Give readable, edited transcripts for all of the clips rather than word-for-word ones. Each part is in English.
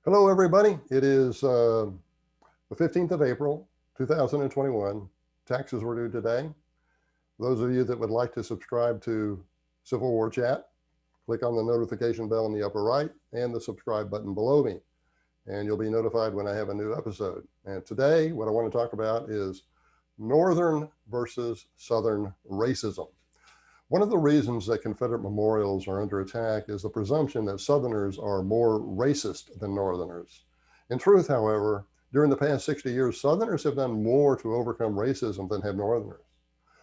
Hello, everybody. It is the 15th of April, 2021. Taxes were due today. Those of you that would like to subscribe to Civil War Chat, click on the notification bell in the upper right and the subscribe button below me, and you'll be notified when I have a new episode. And today, what I want to talk about is Northern versus Southern racism. One of the reasons that Confederate memorials are under attack is the presumption that Southerners are more racist than Northerners. In truth, however, during the past 60 years, Southerners have done more to overcome racism than have Northerners.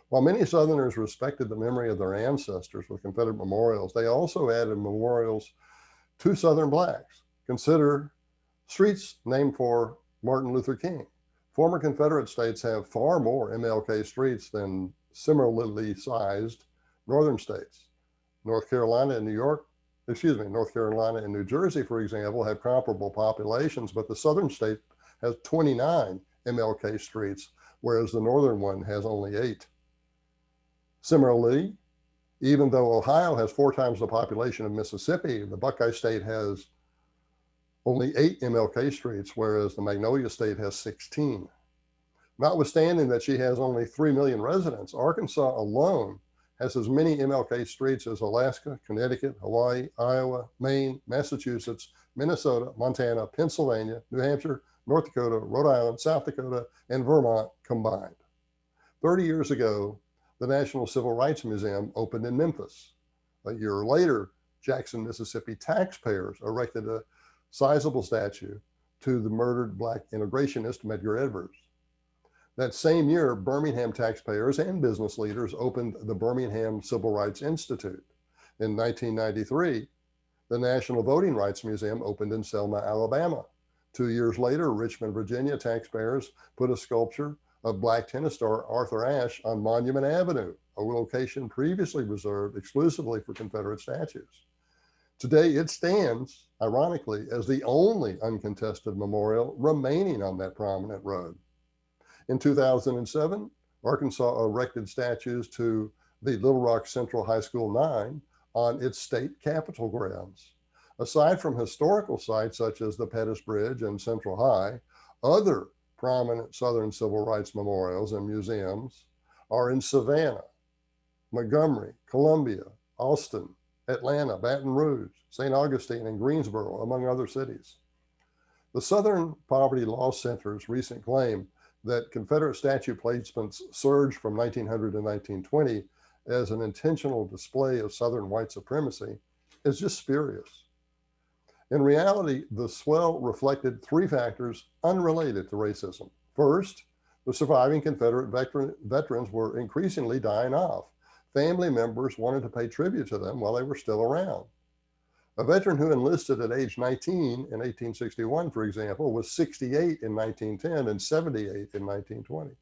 While many Southerners respected the memory of their ancestors with Confederate memorials, they also added memorials to Southern blacks. Consider streets named for Martin Luther King. Former Confederate states have far more MLK streets than similarly sized Northern states. North Carolina and New Jersey, for example, have comparable populations, but the Southern state has 29 MLK streets, whereas the Northern one has only 8. Similarly, even though Ohio has 4 times the population of Mississippi, the Buckeye State has only 8 MLK streets, whereas the Magnolia State has 16. Notwithstanding that she has only 3 million residents, Arkansas alone has as many MLK streets as Alaska, Connecticut, Hawaii, Iowa, Maine, Massachusetts, Minnesota, Montana, Pennsylvania, New Hampshire, North Dakota, Rhode Island, South Dakota, and Vermont combined. 30 years ago, the National Civil Rights Museum opened in Memphis. A year later, Jackson, Mississippi taxpayers erected a sizable statue to the murdered Black integrationist Medgar Evers. That same year, Birmingham taxpayers and business leaders opened the Birmingham Civil Rights Institute. In 1993, the National Voting Rights Museum opened in Selma, Alabama. 2 years later, Richmond, Virginia taxpayers put a sculpture of Black tennis star Arthur Ashe on Monument Avenue, a location previously reserved exclusively for Confederate statues. Today, it stands, ironically, as the only uncontested memorial remaining on that prominent road. In 2007, Arkansas erected statues to the Little Rock Central High School 9 on its state capitol grounds. Aside from historical sites such as the Pettus Bridge and Central High, other prominent Southern civil rights memorials and museums are in Savannah, Montgomery, Columbia, Austin, Atlanta, Baton Rouge, St. Augustine, and Greensboro, among other cities. The Southern Poverty Law Center's recent claim that Confederate statue placements surged from 1900 to 1920 as an intentional display of Southern white supremacy is just spurious. In reality, the swell reflected 3 factors unrelated to racism. First, the surviving Confederate veterans were increasingly dying off. Family members wanted to pay tribute to them while they were still around. A veteran who enlisted at age 19 in 1861, for example, was 68 in 1910 and 78 in 1920.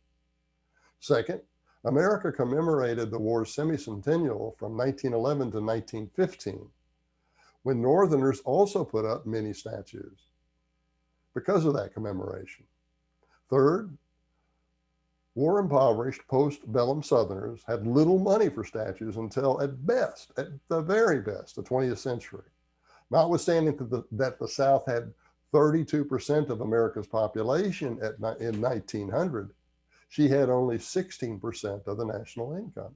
Second, America commemorated the war's semi-centennial from 1911 to 1915, when Northerners also put up many statues because of that commemoration. Third, war-impoverished post-bellum Southerners had little money for statues until, at the very best, the 20th century. Notwithstanding that the South had 32% of America's population in 1900, she had only 16% of the national income.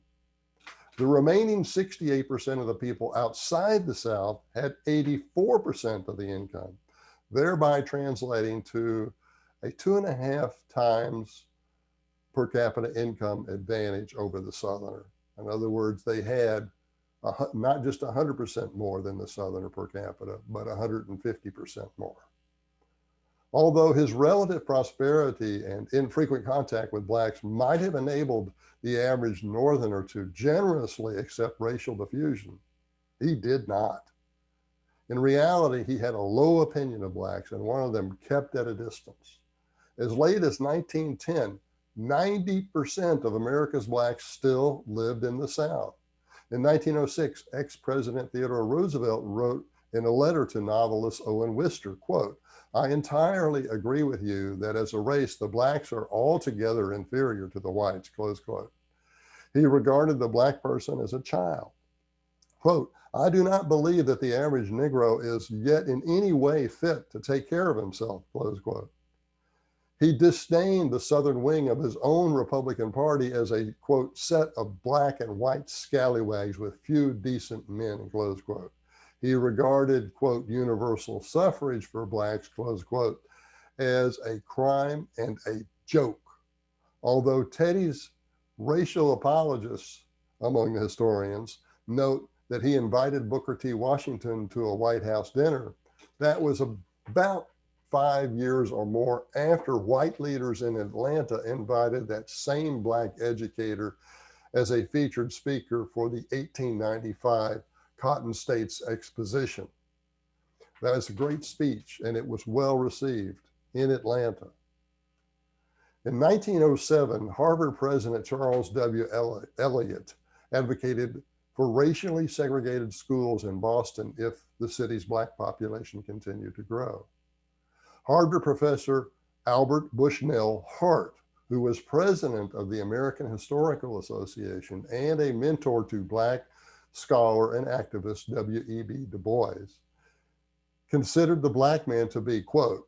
The remaining 68% of the people outside the South had 84% of the income, thereby translating to a 2.5 times per capita income advantage over the Southerner. In other words, they had not just 100% more than the Southerner per capita, but 150% more. Although his relative prosperity and infrequent contact with blacks might have enabled the average Northerner to generously accept racial diffusion, he did not. In reality, he had a low opinion of blacks and one of them kept at a distance. As late as 1910, 90% of America's blacks still lived in the South. In 1906, ex-President Theodore Roosevelt wrote in a letter to novelist Owen Wister, quote, "I entirely agree with you that as a race, the blacks are altogether inferior to the whites," close quote. He regarded the black person as a child Quote, I do not believe that the average Negro is yet in any way fit to take care of himself, close quote. He disdained the Southern wing of his own Republican Party as a, quote, set of black and white scallywags with few decent men, close quote. He regarded, quote, universal suffrage for blacks, close quote, as a crime and a joke. Although Teddy's racial apologists among the historians note that he invited Booker T. Washington to a White House dinner, that was about 5 years or more after white leaders in Atlanta invited that same black educator as a featured speaker for the 1895 Cotton States Exposition. That was a great speech, and it was well received in Atlanta. In 1907, Harvard President Charles W. Eliot advocated for racially segregated schools in Boston if the city's black population continued to grow. Harvard professor Albert Bushnell Hart, who was president of the American Historical Association and a mentor to black scholar and activist W.E.B. Du Bois, considered the black man to be, quote,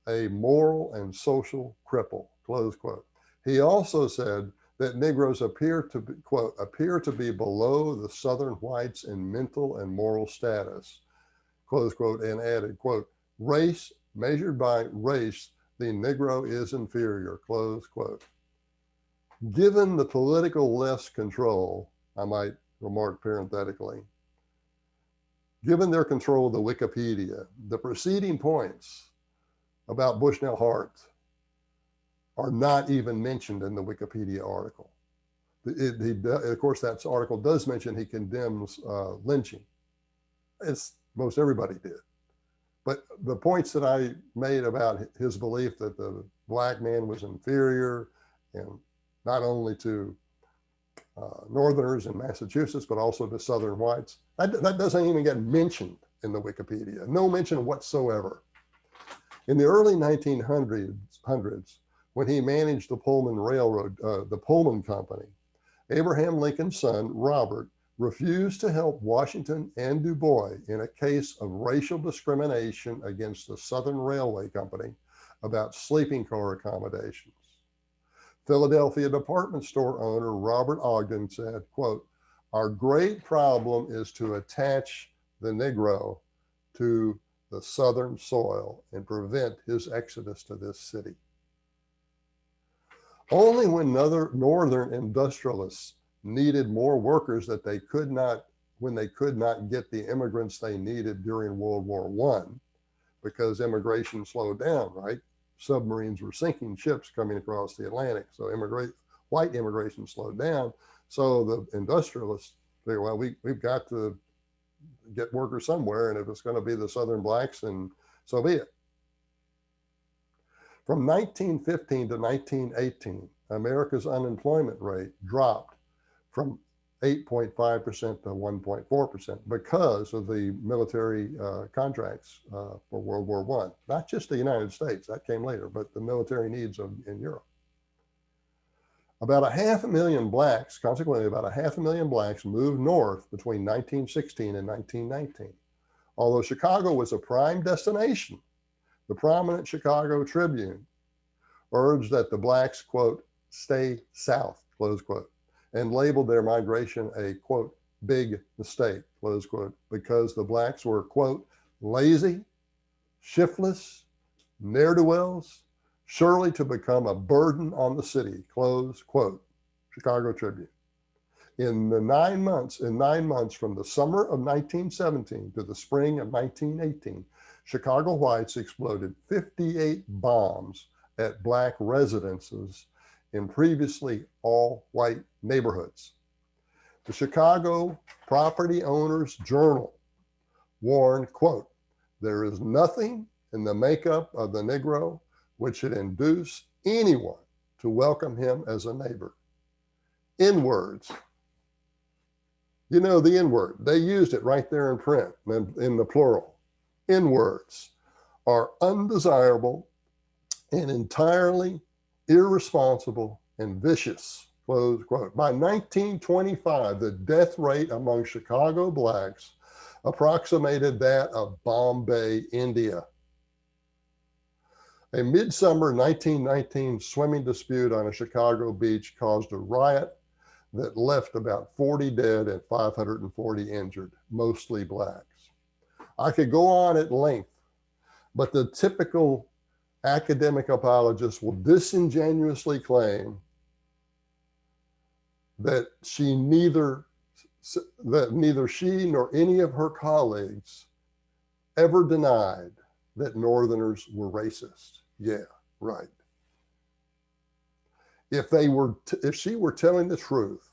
a moral and social cripple, close quote. He also said that Negroes appear to be, quote, appear to be below the Southern whites in mental and moral status, close quote, and added, quote, race measured by race, the Negro is inferior, close quote. Given the political left's control, I might remark parenthetically, given their control of the Wikipedia, the preceding points about Bushnell Hart are not even mentioned in the Wikipedia article. Of course, that article does mention he condemns lynching. It's most everybody did. But the points that I made about his belief that the black man was inferior, and not only to Northerners in Massachusetts, but also to Southern whites, that doesn't even get mentioned in the Wikipedia. No mention whatsoever. In the early 1900s, when he managed the Pullman Railroad, the Pullman Company, Abraham Lincoln's son, Robert, refused to help Washington and Du Bois in a case of racial discrimination against the Southern Railway Company about sleeping car accommodations. Philadelphia department store owner Robert Ogden said, quote, our great problem is to attach the Negro to the Southern soil and prevent his exodus to this city. Only when Northern industrialists needed more workers that they could not, when they could not get the immigrants they needed during World War I, because immigration slowed down, right? Submarines were sinking ships coming across the Atlantic. So white immigration slowed down. So the industrialists figured, well, we've got to get workers somewhere. And if it's going to be the Southern blacks, then so be it. From 1915 to 1918, America's unemployment rate dropped from 8.5% to 1.4% because of the military contracts for World War I. Not just the United States, that came later, but the military needs in Europe. About 500,000 blacks, consequently about 500,000 blacks moved north between 1916 and 1919. Although Chicago was a prime destination, the prominent Chicago Tribune urged that the blacks, quote, stay south, close quote, and labeled their migration a, quote, big mistake, close quote, because the blacks were, quote, lazy, shiftless, ne'er-do-wells, surely to become a burden on the city, close quote, Chicago Tribune. In 9 months from the summer of 1917 to the spring of 1918, Chicago whites exploded 58 bombs at black residences in previously all-white neighborhoods. The Chicago Property Owners Journal warned, quote, there is nothing in the makeup of the Negro which should induce anyone to welcome him as a neighbor. N-words. You know the N-word. They used it right there in print, in the plural. N-words are undesirable and entirely irresponsible and vicious, close quote. By 1925, the death rate among Chicago blacks approximated that of Bombay, India. A midsummer 1919 swimming dispute on a Chicago beach caused a riot that left about 40 dead and 540 injured, mostly blacks. I could go on at length, but the typical academic apologist will disingenuously claim that neither she nor any of her colleagues ever denied that Northerners were racist. Yeah, right. If she were telling the truth,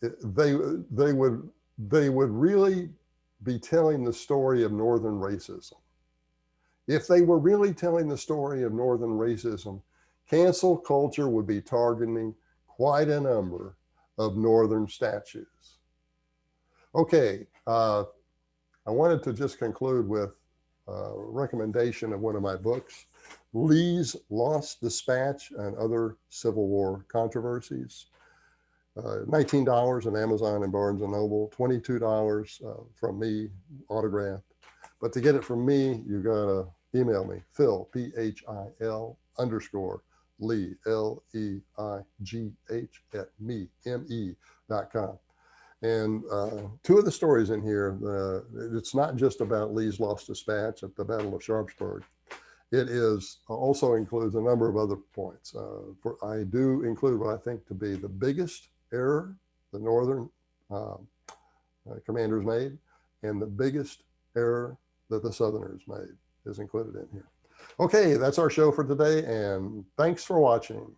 they would really be telling the story of Northern racism. If they were really telling the story of Northern racism, cancel culture would be targeting quite a number of Northern statues. Okay, I wanted to just conclude with a recommendation of one of my books, Lee's Lost Dispatch and Other Civil War Controversies. $19 on Amazon and Barnes & Noble, $22 from me, autographed. But to get it from me, you gotta email me, Phil, P-H-I-L _ Lee, L-E-I-G-H @me.com. And two of the stories in here, it's not just about Lee's Lost Dispatch at the Battle of Sharpsburg. It also includes a number of other points. I do include what I think to be the biggest error the Northern commanders made, and the biggest error that the Southerners made is included in here. Okay, that's our show for today, and thanks for watching.